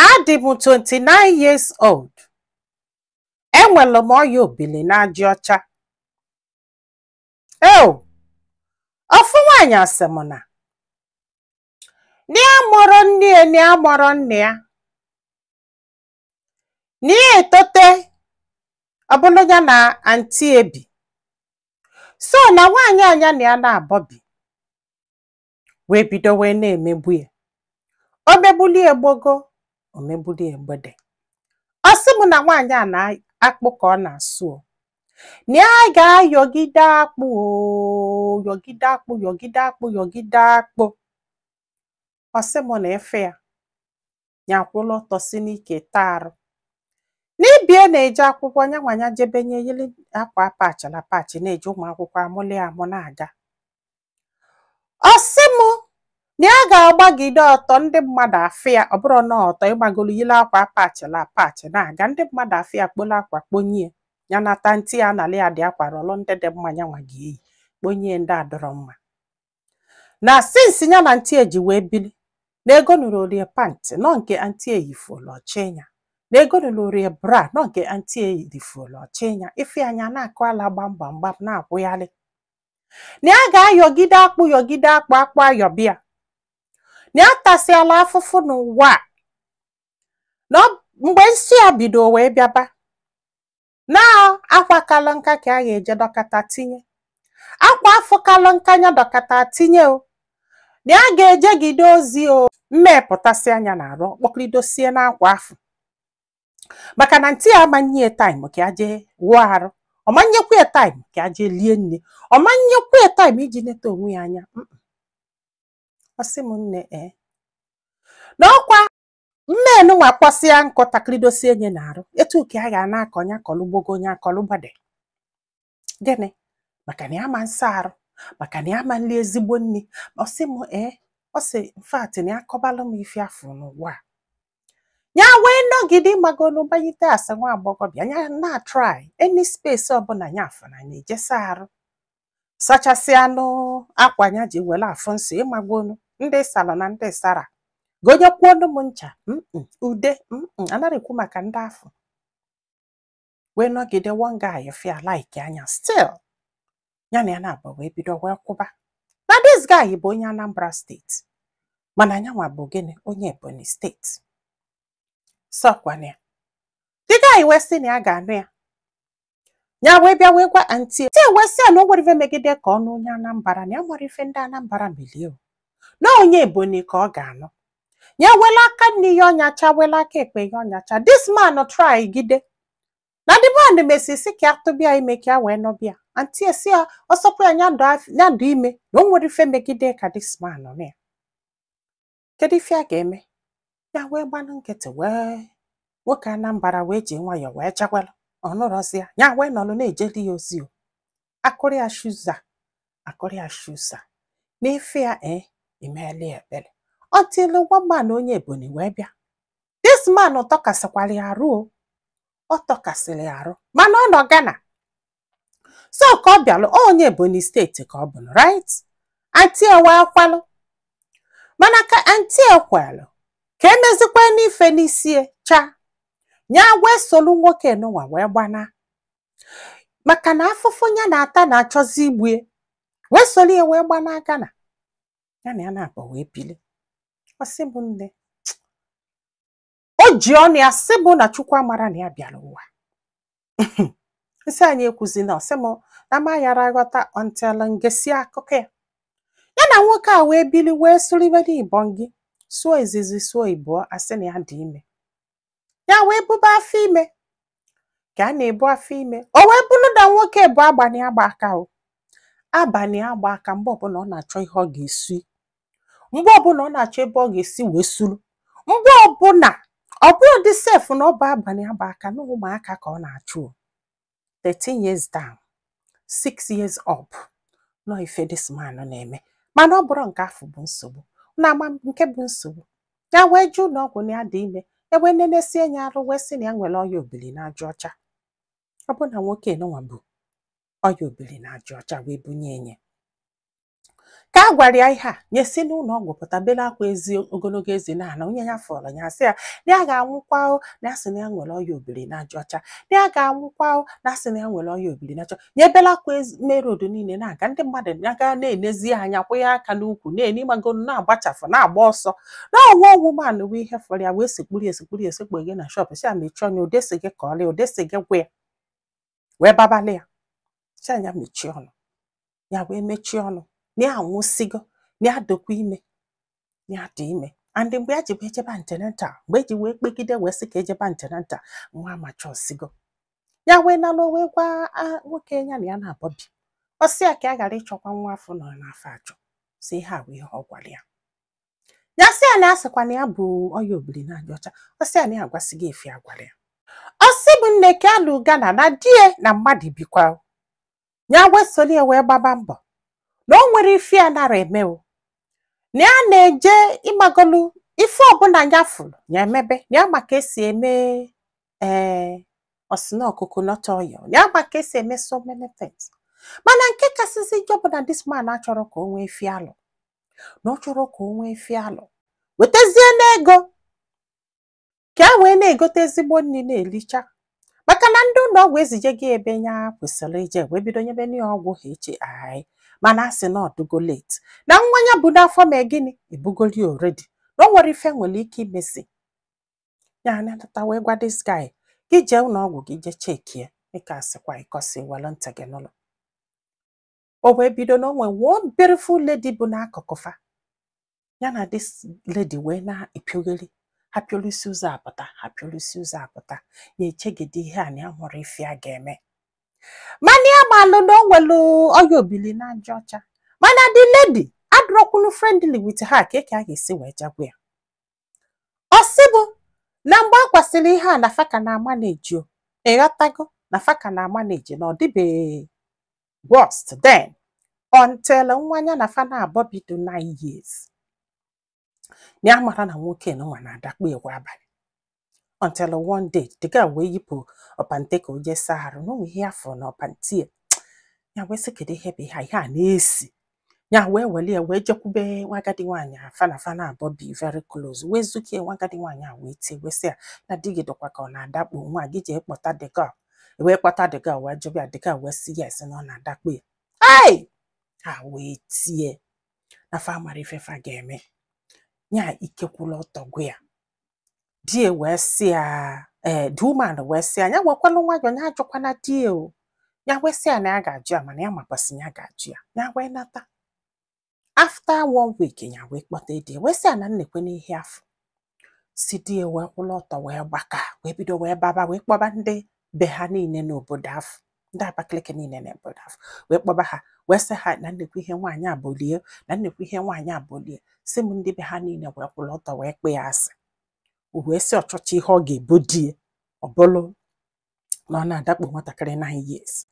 Adị m 29 years old. Enwere m ọya obili na ajị ọcha. Ofu nwaanyị asị m na ya mụrụ nne ya na ya mụrụ nne ya. Na ya etote ọbụlụ ya na anti ebi. So na nwaanyị anya na ya na-abọbi. Wee bido wee na-emegbu ya. O megbuli egbogo, o megbuli egbede. Ọ sị m na nwaanyị a na-akpụ ka ọ na-asụ. Na ya ga-ayọgide akpụ yọgide akpụ yọgide akpụ yọgide akpụ. Ọ sị m na efe ya nyakwụlụ ọtọ si n'ike taa arụ. N'ibie na-eje akwụkwọ nyanwanya jebenye yili akwa apachila pachi na-eje ụmụ akwụkwọ amụlị amụ na-aga. Ọ sị m na ya ga-agbagide ọtọ ndị mmadụ afị ya, ọ bụrụ na ọtọ ịgbagolu yili akwa apachila pachi na-aga, ndị mmadụ afị ya kpolo akwa kponye ya nata ntị ya nalị ya dị akwa rọlọ ndị dị mma nyanwa ga-eyi kponye ndị adọrọ mma. Na sinsi ya na ntị eji wee bili na ego nụrụ orie pantị nọ nke antị eyifụlụ ọchịnya, na ego nụrụ orie bra nọ nke antị eyifụlụ ọchịnya, ife anya na-akụ ala gbamgbam na-akwụghalị. Na ya ga-ayọgide akpụ yọgide akpụ akpụ ayọbịa. Na ya tasịala afụfụ n'ụwa na mgbe nsị ya bido wee bịaba na akwa kalụ nka ka a ga-eje dọkata tinye. Akwa afọ kalụ nka nya dọkata tinye o. Na ya ga-ejegide ozi o mmepụtasị anya na-arụ kpọklidosie n'akwa afọ. Maka na ntị ya amanye taịm ka ya jee wụọ arụ. Ọ manyekwa taịm ka ya jee lie nne. Ọ manyekwa taịm iji neta onwe ya anya. Ọ sị m nne n'ọkwa mmenu nwa kpọsịa nkụ taklidosie nye na-arụ. Etu ka a ga na-akọ nya kọlụ gbogo nya kọlụ gbade. Gịnị? Maka na ya ma nsa arụ. Maka na ya ma nli ezigbo nni. Ọ sị m ọ sị mfatị na ya kọbalụ m ife afọ n'ụwa. Ya wee nọgide magonu banyite asa nwa agbọghọbịa ya na-atrai any space ọbụla ya afọ na na-ejesa arụ. Sachasị anụ akwa ya ji wele afọ nsọ ịmagonu ndị salọ na ndị sara. Gonyekwuonu m ncha ude anarịkwu maka ndị afọ. Wee nọgide one guy fia like anya still. Ya na ya na-abụ wee bido wee kwụba. Na this guy bụ onye Anambra steeti. Mana anyanwa bụ gịnị onye Ebonyi steeti. So kwana ya. The guy wee sị na ya ga-anụ ya. Ya wee bịa wee gwa auntie. Tie wee sị ya na o nwere ife megide ka ọnụ onye Anambra na ya nwere ife ndị Anambra milie. Na onye Ebonyi ka ọ ga-anụ. Ya wela aka nni ya ọnyacha wela aka ekpe ya ọnyacha. This man try gide. Na the man mesisi ka atụbịa ime ka ya wee nọbịa. Auntie si ya ọsọkwa ya nyandụ ime na o nwere ife megide ka this man nọ ya. Kedu ife a ga-eme? Ya wee gbanụ nkịtị wee nwoke Anambra wee ji nwayọọ wee chagwalụ. Ọ nụrọzi ya. Ya wee nọlụ na-ejeli ya ozi o. Akụrụ ya shuza. Akụrụ ya shuza. N'ife ya imeli ebele. Until one man onye Ebonyi wee bịa. This man tọkasịkwara ya arụ o. Ọ tọkasịrị ya arụ. Mana ọ nọ Ghana. So ka ọ bịalụ onye Ebonyi steeti ka ọ bụ, right? Auntie wee kwalụ. Mana ka auntie kwalụ ka emezikwa n'ife n'isie cha. Nya wee solu nwoke n'ụwa wee gbana. Maka na afụfụ ya na-ata na-achọzi igbue. Wee solu ya wee gbana Ghana. Ya na ya na-abụ wee bili. Ọ sị m nne. O ji ọnụ ya sị m na Chukwu amara na ya bịara ụwa. Nsị anyị ekwuzi na ọ sị m na ma yara aghọta until ngesi akụkọ ya. Ya na nwoke a wee bili wee sụlibe n'ibọ gị. Sụọ izizi sụọ ibuo asị na ya dị ime. Ya wee buba afọ ime. Ka a na-ebu afọ ime. O wee bụrụ na nwoke bụ agbani agba aka o. Abalị agba aka mgbe ọbụla ọ na-achọ ihe ọ ga-esi. Mgbe ọbụla ọ na-achọ ebe ọ ga-esi wee suru. Mgbe ọbụla ọ bụrụ dị sef na ọ bụ abalị agba aka na ụmụaka ka ọ na-achụ. 13 years down, 6 years up. No ife this man na-eme. Mana ọ bụrụ nke afọ bụ nsogbu. Na ama nke bụ nsogbu. Ya wee jụ na ọgwụ na ya dị ime. Ebe nenesie nya arụ wee sị na ya nwere ọya obili na ajị ọcha. Ọ bụ na nwoke nọnwa bụ ọya obili na ajị ọcha wee bunye enye. Ka ka a gwara ya ihe a nyesi n'ụlọ ọgwụ pụta bele akwa ezi ogologo ezi na ana onye ya fọrọ ya sị ya na ya ga-anwụkwa na asị na ya nwere ọya obiri na aja ọcha na ya ga-anwụkwa na asị na ya nwere ọya obiri na aja nye bele akwa merodu niile na-aga ndị mmadụ na-aga na-enezi anya kwụ ya aka n'ukwu na-eni magolu na-agbachafụ na-agba ọsọ na ọnwa ọnwụ manụ wee ihe fọrọ ya wee sekpuru gị na shọpụ si ya mechie ọnụ odesi gị ka ọlị odesi gị gwa ya wee babalị ya si anya mechie ọnụ ya wee mechie ọnụ na ya anwụsigo na ya dokwa ime na ya dị ime and mgbe ya ji wee jebe antenatal mgbe eji wee kpegide wee sị ka ejebe antenatal nwa amacha osigo ya wee nalụ wee gwa nwoke ya na ya na-abọbi ọ sị ya ka a ghara ịchọkwa nwa afọ nọ n'afọ achọ si ihe a wee ihe ọ gwara ya ya sị ya na asịkwa na ya bụ ọya obiri na aja ọcha ọ sị ya na ya agwasịghị efi agwara ya ọ sị bụ nne ka alụ Ghana na die na mmadụ bikwa ya wee soli ya wee gbaba mbọ na o nwere ife ya nara emewo na ya na-eje ịmagolu ife ọbụla ya fụrụ ya emebe na ya maka esi eme osina ọkụkụ nọta ọya na ya maka esi eme so many things mana nke kasịzi ije bụ na this man achọrọ ka o nwee ife alụ na ọ chọrọ ka o nwee ife alụ wetazie n'ego ka a wee na-egote ezigbo nri na-elicha maka na ndị ụlọ ọgwụ ezije gị ebe ya kwesịrị ije wee bido nyebe n'ihe ọgwụ ha eche ai mana asị na ọdụgo late na nwa ya bụ n'afọ ma gịnị ebugoli already na o nwere ife nwere ike imesi ya na-atata wee gwa this guy gị jee ụlọ ọgwụ gị jee chekie dịka asịkwa ịkọsi welu ntị gị n'ụlọ o wee bido na o nwee one beautiful lady bụ n'akụkụ fa ya na this lady wee na-epiogeli ha pịolisi ụzọ apụta ha pịolisi ụzọ apụta ya echegide ihe a na ya nwere ife a ga-eme mana ya malụ na o nwere ọya obili na aja ọcha mana the lady adụrọkwunu friendly with her ka a ga-esi wee jagwa ya ọ sị bụ na mgbe a gwasịrị ihe a na faka na amaneji o ịghọtago na faka na amaneji na ọ dịbeghị worst then until nwa ya na fa na-abọ bido 9 years na ya mara na nwoke nwa na-adakpu egwu abalị until one day the guy wee yipụ ọpante ka o jee saa arụ na onwe ihe afọ na ọpantie ya wee sị kedu ihe bụ ihe a na-esi ya wee weli ya wee jekwube nwa agadi nwaanyị afa na fa na-abọ bi very close wee zukie nwa agadi nwaanyị a wee tie wee sị ya na di gị dọkwa ka ọ na-adakpu nwa gị jee kpọta the girl wee kpọta the girl wee jụbịa the girl wee sị yes na ọ na-adakpu ya ai ha wee tie na fa mara ife fa ga-eme ya ikekwula ọtọ gwa ya die wee sị ya the woman wee sị ya ya wekwalụ nwayọ ya ajụkwana die o ya wee sị ya na ya ga-ajụ ya mana ya makwasị ya ga-ajụ ya ya wee nata after 1 week ya wee kpọta die wee sị ya na nnekwe n'ihe afọ si die wee kwụla ọtọ wee gbaka wee bido wee baba wee kpọba ndị be ha niile n'obodo afọ ndị Abakaliki niile n'obodo afọ wee kpọba ha wee sị ha na nnekwe ihe nwaanyị abụlie na nnekwe ihe nwaanyị abụlie si m ndị be ha niile wee kwụla ọtọ wee kpe ya asị o wee sị ọchọchị ihe ọ ga-ebo die ọ bụrụ na ọ na-adakpo nwatakịrị 9 years